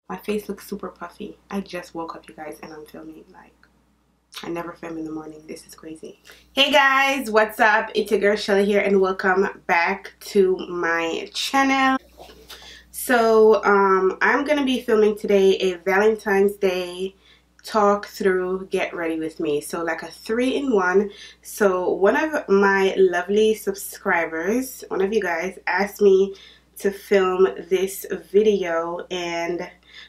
My face looks super puffy. I just woke up, you guys, and I'm filming. Like, I never film in the morning. This is crazy. Hey guys, what's up? It's your girl Shelly here, and welcome back to my channel. So I'm gonna be filming today a Valentine's Day talk through get ready with me, so like a 3-in-1. So one of my lovely subscribers, one of you guys, asked me to film this video, and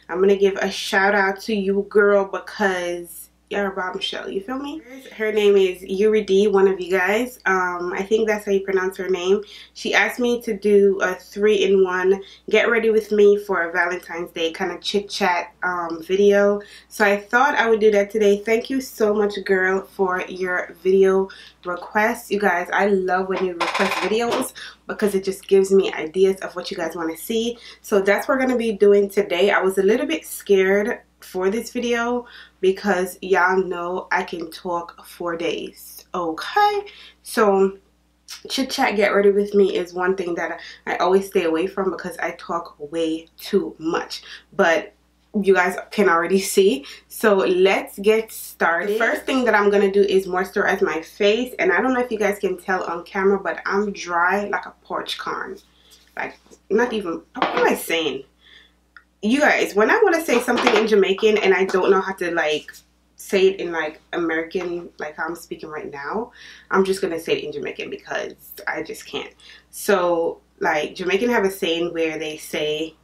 I'm gonna give a shout out to you, girl, because GRWM, you feel me? Her name is Yuri D, one of you guys. I think that's how you pronounce her name. She asked me to do a 3-in-1 get ready with me for a Valentine's Day kind of chit chat video. So I thought I would do that today. Thank you so much, girl, for your video requests. You guys, I love when you request videos because it just gives me ideas of what you guys want to see. So that's what we're going to be doing today. I was a little bit scared for this video because y'all know I can talk for days. Okay, so chit chat get ready with me is one thing that I always stay away from because I talk way too much, but you guys can already see. So let's get started. The first thing that I'm gonna do is moisturize my face, and I don't know if you guys can tell on camera, but I'm dry like a porch corn. Like, not even, what am I saying? You guys, when I want to say something in Jamaican and I don't know how to like say it in like American, like how I'm speaking right now, I'm just gonna say it in Jamaican because I just can't. So like Jamaican have a saying where they say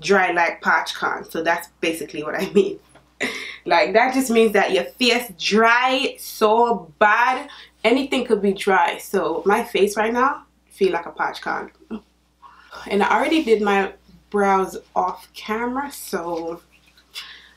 dry like parch corn, so that's basically what I mean. Like that just means that your face dry so bad, anything could be dry. So my face right now feel like a parch corn, and I already did my brows off camera, so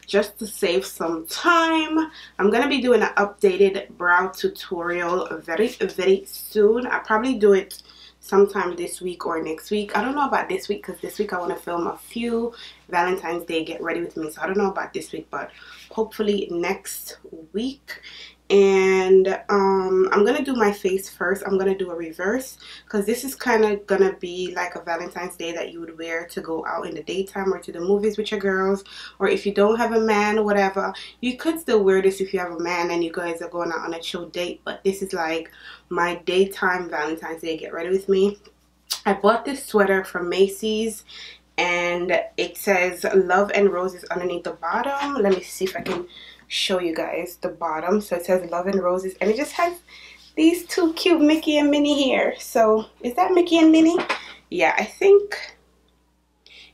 just to save some time, I'm gonna be doing an updated brow tutorial very soon. I'll probably do it sometime this week or next week. I don't know about this week because this week I want to film a few Valentine's Day get ready with me, so I don't know about this week, but hopefully next week. And I'm gonna do my face first. I'm gonna do a reverse because this is kind of gonna be like a Valentine's Day that you would wear to go out in the daytime or to the movies with your girls, or if you don't have a man or whatever, you could still wear this if you have a man and you guys are going out on a chill date. But this is like my daytime Valentine's Day get ready with me. I bought this sweater from Macy's and it says Love and Roses underneath the bottom. Let me see if I can show you guys the bottom. So it says Love and Roses, and it just has these two cute Mickey and Minnie here. So is that Mickey and Minnie? Yeah, I think,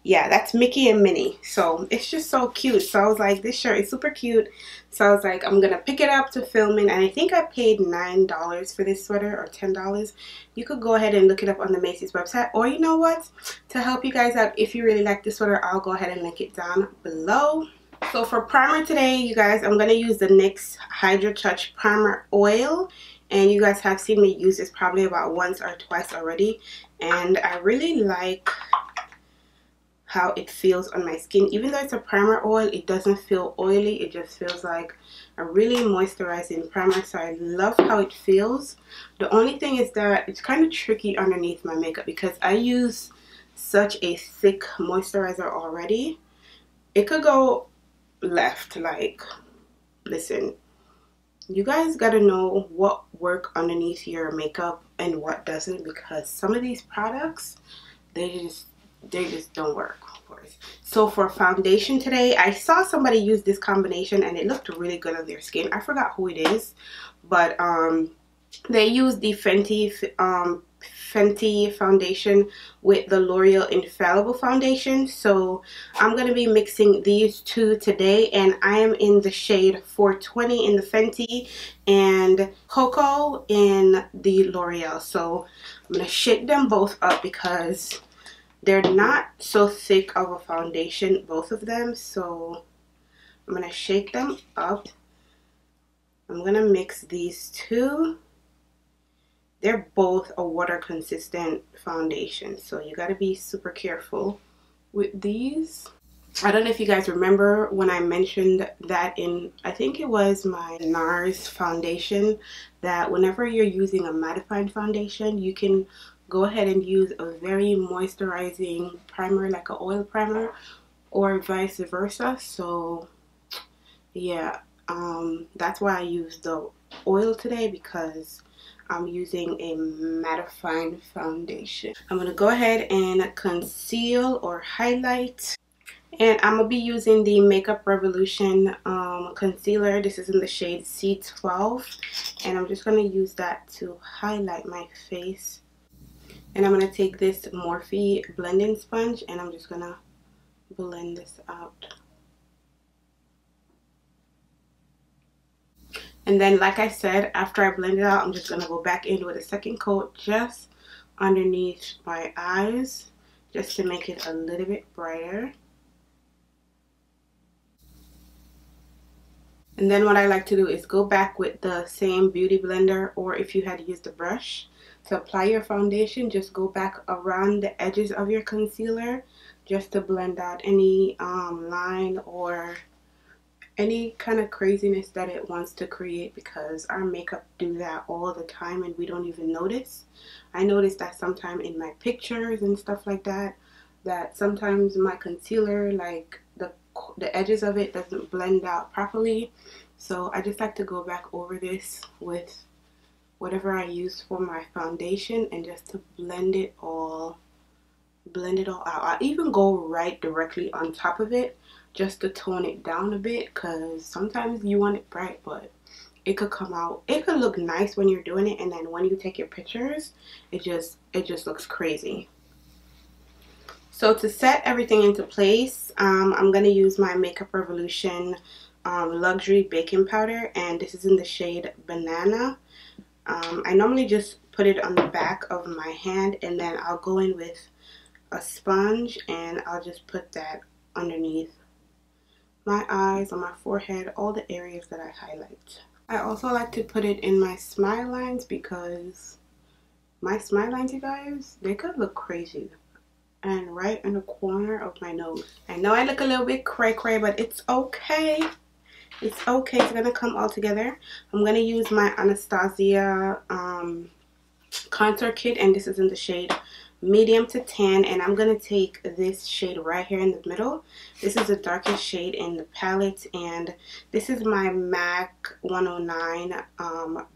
yeah, that's Mickey and Minnie. So it's just so cute. So I was like, this shirt is super cute. So I was like, I'm gonna pick it up to filming, and I think I paid $9 for this sweater, or $10. You could go ahead and look it up on the Macy's website, or you know what, to help you guys out, if you really like this sweater, I'll go ahead and link it down below. So for primer today, you guys, I'm going to use the NYX Hydra Touch Primer Oil. And you guys have seen me use this probably about once or twice already. And I really like how it feels on my skin. Even though it's a primer oil, it doesn't feel oily. It just feels like a really moisturizing primer. So I love how it feels. The only thing is that it's kind of tricky underneath my makeup because I use such a thick moisturizer already. It could go left. Like, listen, you guys gotta know what work underneath your makeup and what doesn't, because some of these products, they just don't work, of course. So for foundation today, I saw somebody use this combination and it looked really good on their skin. I forgot who it is, but they use the Fenty foundation with the L'Oreal Infallible foundation. So I'm going to be mixing these two today, and I am in the shade 420 in the Fenty and Cocoa in the L'Oreal. So I'm going to shake them both up because they're not so thick of a foundation, both of them. So I'm going to shake them up. I'm going to mix these two. They're both a water consistent foundation, so you got to be super careful with these. I don't know if you guys remember when I mentioned that in, I think it was my NARS foundation, that whenever you're using a mattifying foundation, you can go ahead and use a very moisturizing primer, like an oil primer, or vice versa. So yeah, that's why I use the oil today, because I'm using a mattifying foundation. I'm going to go ahead and conceal or highlight. And I'm going to be using the Makeup Revolution concealer. This is in the shade C12. And I'm just going to use that to highlight my face. And I'm going to take this Morphe blending sponge and I'm just going to blend this out. And then, like I said, after I blend it out, I'm just going to go back in with a second coat just underneath my eyes, just to make it a little bit brighter. And then what I like to do is go back with the same beauty blender, or if you had used the brush to apply your foundation, just go back around the edges of your concealer just to blend out any line or any kind of craziness that it wants to create, because our makeup do that all the time and we don't even notice. I notice that sometimes in my pictures and stuff like that, that sometimes my concealer, like the edges of it doesn't blend out properly. So I just like to go back over this with whatever I use for my foundation and just to blend it all out. I even go right directly on top of it just to tone it down a bit, because sometimes you want it bright, but it could come out, it could look nice when you're doing it, and then when you take your pictures, it just looks crazy. So to set everything into place, I'm going to use my Makeup Revolution Luxury Baking Powder, and this is in the shade Banana. I normally just put it on the back of my hand, and then I'll go in with a sponge and I'll just put that underneath my eyes, on my forehead, all the areas that I highlight. I also like to put it in my smile lines, because my smile lines, you guys, they could look crazy. And right in the corner of my nose. I know I look a little bit cray-cray, but it's okay. It's okay. It's going to come all together. I'm going to use my Anastasia contour kit, and this is in the shade medium to tan, and I'm going to take this shade right here in the middle. This is the darkest shade in the palette, and this is my MAC 109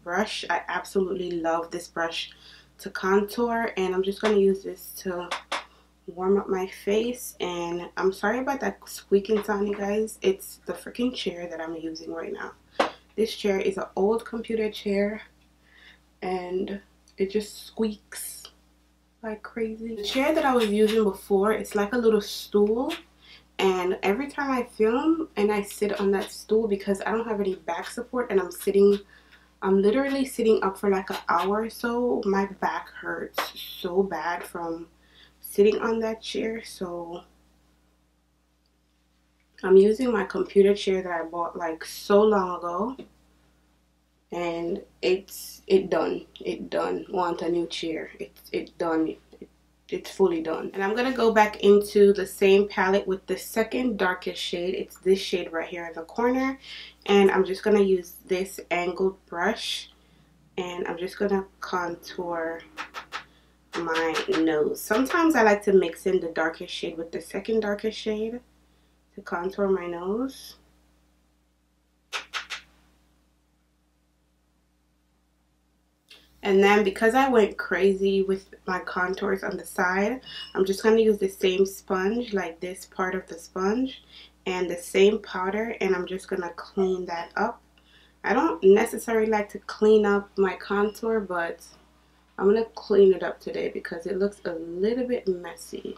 brush. I absolutely love this brush to contour, and I'm just going to use this to warm up my face. And I'm sorry about that squeaking sound, you guys. It's the freaking chair that I'm using right now. This chair is an old computer chair and it just squeaks like crazy. The chair that I was using before, it's like a little stool, and every time I film and I sit on that stool, because I don't have any back support and I'm literally sitting up for like an hour or so, my back hurts so bad from sitting on that chair. So I'm using my computer chair that I bought like so long ago, and it done want a new chair. It done. It's fully done. And I'm gonna go back into the same palette with the second darkest shade. It's this shade right here in the corner, and I'm just gonna use this angled brush, and I'm just gonna contour my nose. Sometimes I like to mix in the darkest shade with the second darkest shade to contour my nose. And then, because I went crazy with my contours on the side, I'm just going to use the same sponge, like this part of the sponge, and the same powder, and I'm just going to clean that up. I don't necessarily like to clean up my contour, but I'm going to clean it up today because it looks a little bit messy.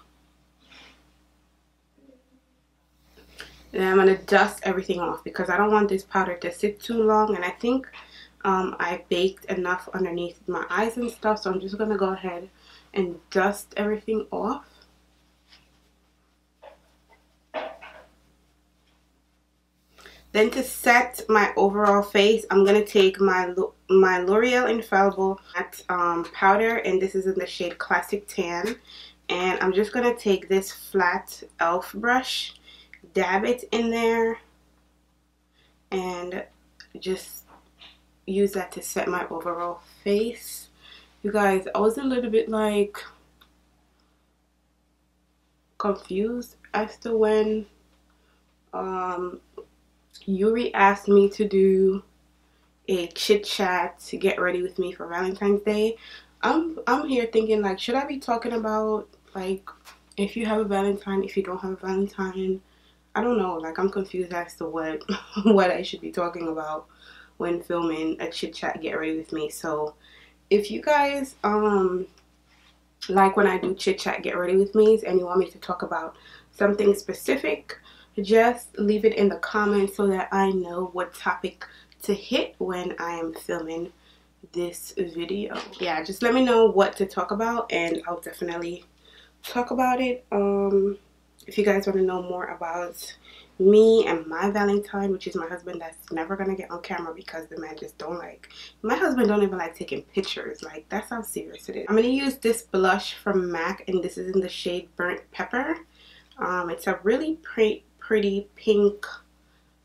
And I'm going to dust everything off because I don't want this powder to sit too long, and I think I baked enough underneath my eyes and stuff, so I'm just going to go ahead and dust everything off. Then to set my overall face, I'm going to take my L'Oreal Infallible powder, and this is in the shade Classic Tan. And I'm just going to take this flat e.l.f. brush, dab it in there, and just use that to set my overall face. You guys, I was a little bit like confused as to when Yuri asked me to do a chit chat to get ready with me for Valentine's Day. I'm here thinking, like, should I be talking about, like, if you have a Valentine, if you don't have a Valentine? I don't know, like, I'm confused as to what what I should be talking about when filming a chit chat get ready with me. So if you guys like when I do chit chat get ready with me and you want me to talk about something specific, just leave it in the comments so that I know what topic to hit when I am filming this video. Yeah, just let me know what to talk about and I'll definitely talk about it. If you guys want to know more about me and my Valentine, which is my husband, that's never gonna get on camera because the man just don't like, my husband don't even like taking pictures. Like, that's how serious it is. I'm gonna use this blush from MAC, and this is in the shade Burnt Pepper. It's a really pretty pink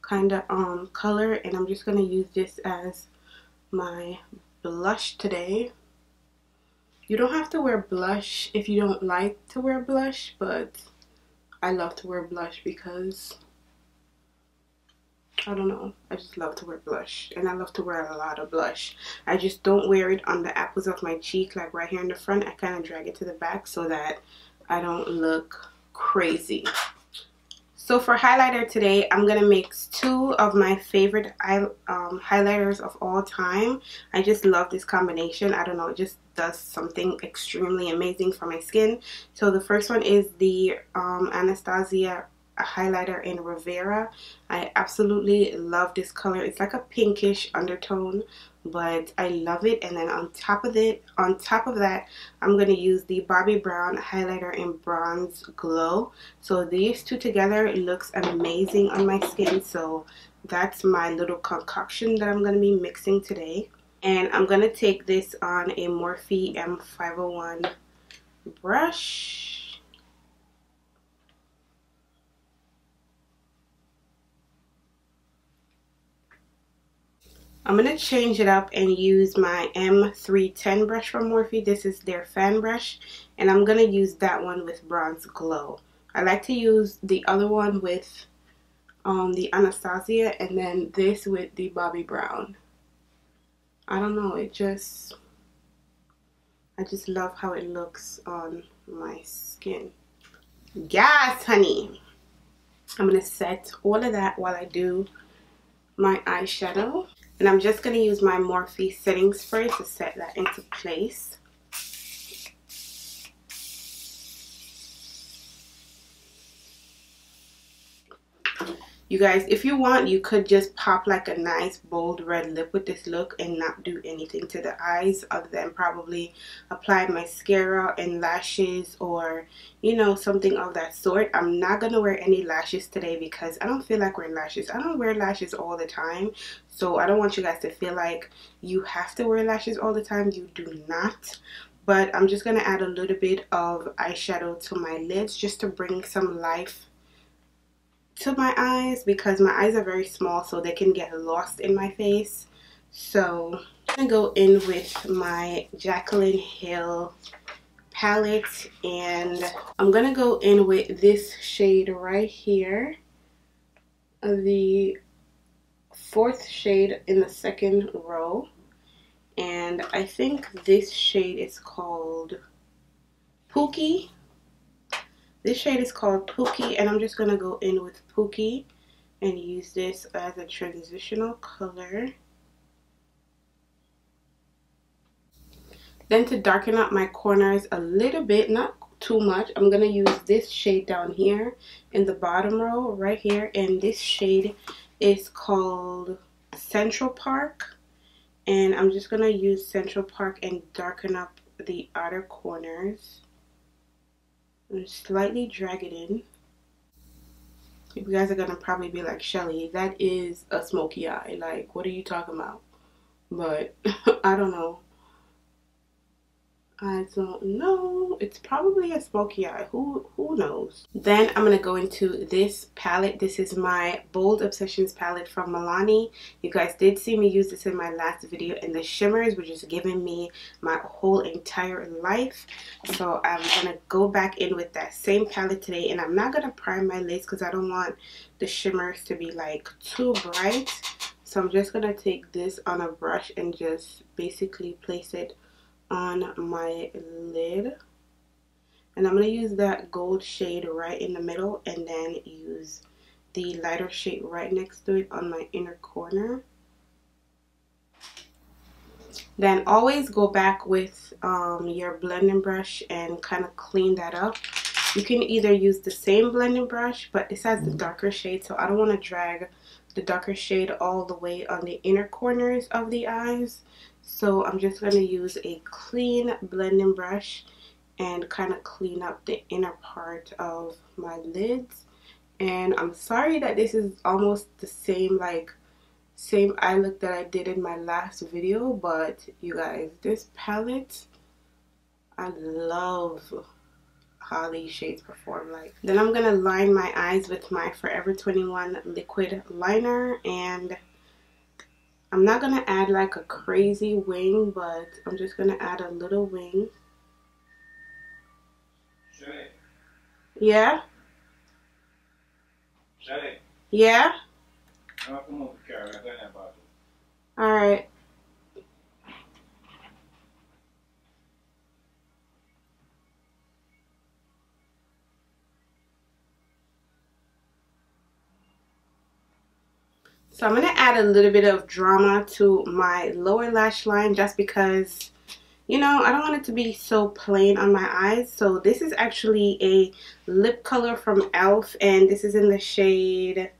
kind of color, and I'm just gonna use this as my blush today. You don't have to wear blush if you don't like to wear blush, but I love to wear blush because, I don't know, I just love to wear blush, and I love to wear a lot of blush. I just don't wear it on the apples of my cheek, like right here in the front. I kind of drag it to the back so that I don't look crazy. So for highlighter today, I'm gonna mix two of my favorite highlighters of all time. I just love this combination. I don't know, it just does something extremely amazing for my skin. So the first one is the Anastasia highlighter in Rivera. I absolutely love this color. It's like a pinkish undertone, but I love it. And then on top of that, I'm going to use the Bobbi Brown highlighter in Bronze Glow. So these two together looks amazing on my skin. So that's my little concoction that I'm going to be mixing today. And I'm going to take this on a Morphe M501 brush. I'm going to change it up and use my M310 brush from Morphe. This is their fan brush, and I'm going to use that one with Bronze Glow. I like to use the other one with the Anastasia, and then this with the Bobbi Brown. I don't know, I just love how it looks on my skin. Yes, honey! I'm going to set all of that while I do my eyeshadow. And I'm just going to use my Morphe setting spray to set that into place. You guys, if you want, you could just pop like a nice bold red lip with this look and not do anything to the eyes other than probably apply mascara and lashes, or, you know, something of that sort. I'm not going to wear any lashes today because I don't feel like wearing lashes. I don't wear lashes all the time, so I don't want you guys to feel like you have to wear lashes all the time. You do not. But I'm just going to add a little bit of eyeshadow to my lids just to bring some life to my eyes, because my eyes are very small, so they can get lost in my face. So I'm gonna go in with my Jaclyn Hill palette, and I'm gonna go in with this shade right here, the fourth shade in the second row, and I think this shade is called Pookie. This shade is called Pookie, and I'm just going to go in with Pookie and use this as a transitional color. Then to darken up my corners a little bit, not too much, I'm going to use this shade down here in the bottom row right here, and this shade is called Central Park, and I'm just going to use Central Park and darken up the outer corners. And slightly drag it in. You guys are gonna probably be like, Shelly, that is a smoky eye. Like, what are you talking about? But I don't know. I don't know. It's probably a smoky eye. Who knows? Then I'm going to go into this palette. This is my Bold Obsessions palette from Milani. You guys did see me use this in my last video, and the shimmers were just giving me my whole entire life. So I'm going to go back in with that same palette today, and I'm not going to prime my lids because I don't want the shimmers to be like too bright. So I'm just going to take this on a brush and just basically place it on my lid, and I'm going to use that gold shade right in the middle and then use the lighter shade right next to it on my inner corner. Then always go back with your blending brush and kind of clean that up. You can either use the same blending brush, but this has the darker shade, so I don't want to drag the darker shade all the way on the inner corners of the eyes. So I'm just going to use a clean blending brush and kind of clean up the inner part of my lids. And I'm sorry that this is almost the same eye look that I did in my last video, but you guys, this palette, I love how these shades perform like. Then I'm going to line my eyes with my Forever 21 liquid liner, and I'm not going to add like a crazy wing, but I'm just going to add a little wing. Shelly. Yeah? Shelly. Yeah? Alright. So I'm going to add a little bit of drama to my lower lash line just because, you know, I don't want it to be so plain on my eyes. So this is actually a lip color from e.l.f. and this is in the shade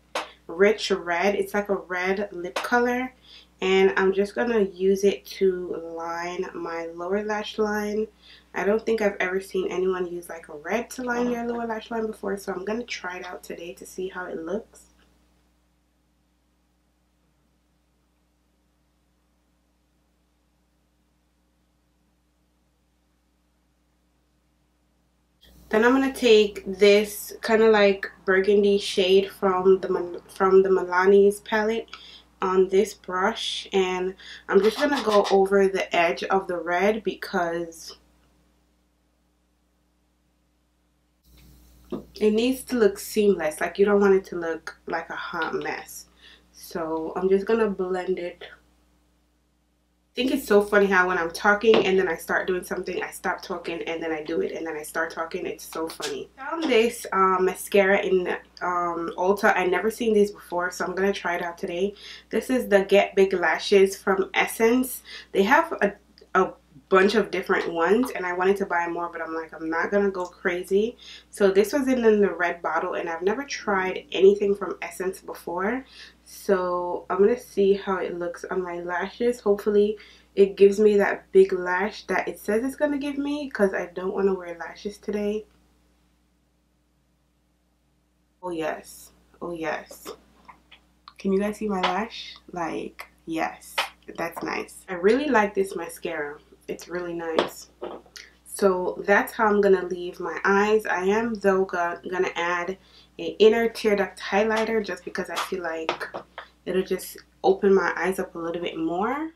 Rich Red. It's like a red lip color, and I'm just going to use it to line my lower lash line. I don't think I've ever seen anyone use like a red to line their lower lash line before, so I'm going to try it out today to see how it looks. Then I'm going to take this kind of like burgundy shade from the Milani's palette on this brush, and I'm just going to go over the edge of the red because it needs to look seamless. Like, you don't want it to look like a hot mess. So I'm just going to blend it. I think it's so funny how when I'm talking and then I start doing something, I stop talking and then I do it and then I start talking. It's so funny. I found this mascara in Ulta. I never seen these before, so I'm going to try it out today. This is the Get Big Lashes from Essence. They have a bunch of different ones and I wanted to buy more, but I'm like, I'm not going to go crazy. So this was in the red bottle, and I've never tried anything from Essence before. So I'm going to see how it looks on my lashes. Hopefully it gives me that big lash that it says it's going to give me, because I don't want to wear lashes today. Oh yes. Oh yes. Can you guys see my lash? Like, yes. That's nice. I really like this mascara. It's really nice. So that's how I'm going to leave my eyes. I am though going to add an inner tear duct highlighter just because I feel like it'll just open my eyes up a little bit more.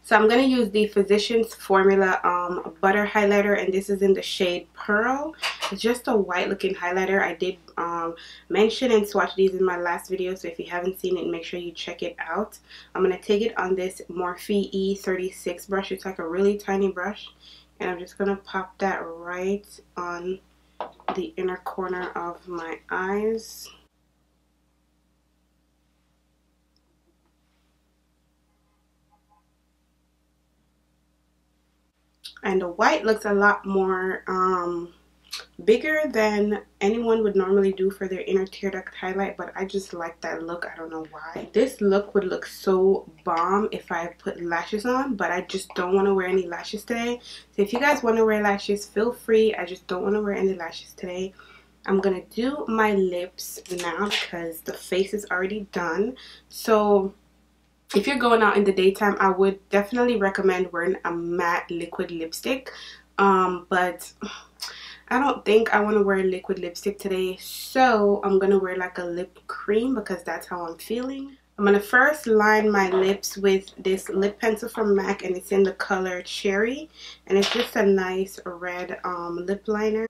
So I'm going to use the Physicians Formula Butter Highlighter, and this is in the shade Pearl. It's just a white looking highlighter. I did mention and swatch these in my last video, so if you haven't seen it, make sure you check it out. I'm going to take it on this Morphe E36 brush. It's like a really tiny brush, and I'm just going to pop that right on the inner corner of my eyes. And the white looks a lot more bigger than anyone would normally do for their inner tear duct highlight, but I just like that look. I don't know why. This look would look so bomb if I put lashes on, but I just don't want to wear any lashes today. So if you guys want to wear lashes, feel free. I just don't want to wear any lashes today. I'm going to do my lips now because the face is already done. So if you're going out in the daytime, I would definitely recommend wearing a matte liquid lipstick. But I don't think I want to wear liquid lipstick today, so I'm gonna wear like a lip cream because that's how I'm feeling. I'm gonna first line my lips with this lip pencil from MAC, and it's in the color Cherry, and it's just a nice red lip liner.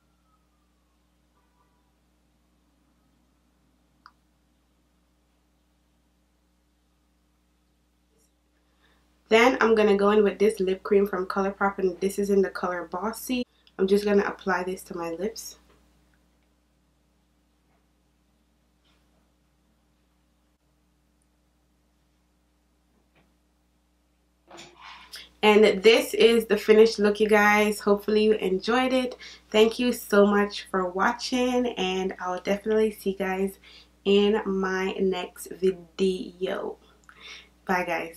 Then I'm gonna go in with this lip cream from ColourPop, and this is in the color Bossy. I'm just gonna apply this to my lips. And this is the finished look, you guys. Hopefully you enjoyed it. Thank you so much for watching, and I'll definitely see you guys in my next video. Bye, guys.